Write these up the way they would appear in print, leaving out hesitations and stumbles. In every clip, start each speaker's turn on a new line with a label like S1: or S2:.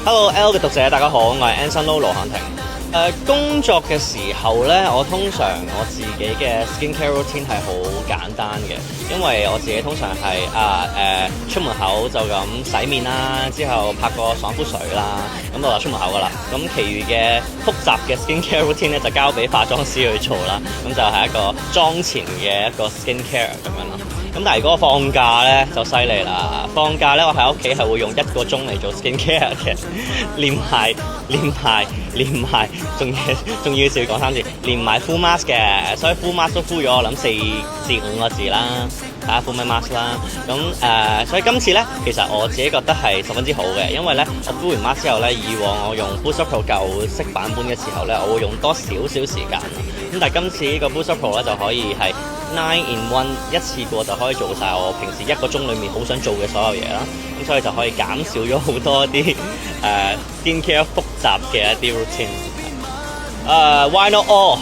S1: Hello，L 嘅讀者大家好，我係 Anson Lo 羅漢庭。工作嘅時候呢，我通常我自己嘅 skincare routine 係好簡單嘅，因為我自己通常係出門口就咁洗面啦，之後拍個爽膚水啦，咁我就出門口噶啦。咁其餘嘅複雜嘅 skincare routine 咧就交俾化妝師去做啦，咁就係一個妝前嘅一個 skincare 咁樣咯。咁但係如果我放假咧就犀利啦！放假咧我喺屋企係會用1個鐘嚟做 skincare 嘅，連埋，仲要少講3次，連埋 full mask 嘅，所以 full mask 都敷咗我諗4至5個字啦，睇下敷咩 mask 啦。咁所以今次咧其實我自己覺得係十分之好嘅，因為咧我敷完 mask 之後咧，以往我用 Booster Pro 舊式版本嘅時候咧，我會用多少少時間。咁但係今次呢個 Booster Pro 咧就可以係9 in 1，一次過就可以做晒我平時1個鐘裏面好想做嘅所有嘢啦，咁所以就可以減少咗好多啲skincare 複雜嘅一啲 routine。Why not all？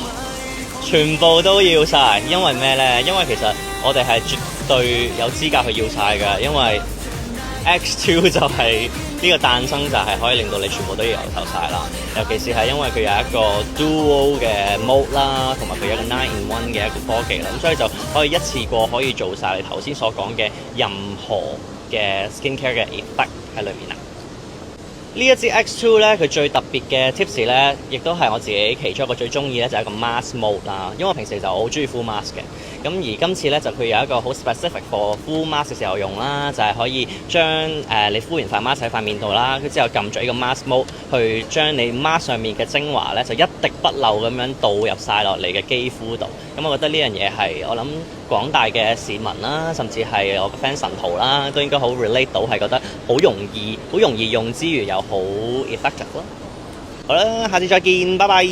S1: 全部都要晒，因為咩呢？因為其實我哋係絕對有資格去要晒㗎，因為 X2 就係呢個誕生就係可以令到你全部都要由頭晒啦，尤其是係因為佢有一個 dual 嘅 mode 啦，同埋佢有一個9 in 1嘅一個科技啦，咁所以就可以一次過可以做晒你頭先所講嘅任何嘅 skincare 嘅 effect 喺裏面啦。呢一支 X2 咧，佢最特別嘅 tips 咧，亦都係我自己其中一個最中意咧，就係一個 mask mode 啦。因為我平時就好中意 full mask 嘅，咁而今次咧就佢有一個好 specific for full mask 嘅時候用啦，就係可以將你敷完塊 mask 喺塊面度啦，佢之後撳咗呢個 mask mode，去將你 mask 上面嘅精華咧就一滴不漏咁樣導入晒落嚟嘅肌膚度。咁我覺得呢樣嘢係我諗廣大嘅市民啦，甚至係我嘅 fans 神徒啦，都應該好 relate 到，係覺得好容易用之餘又好 effective 咯。好啦，下次再見，拜拜。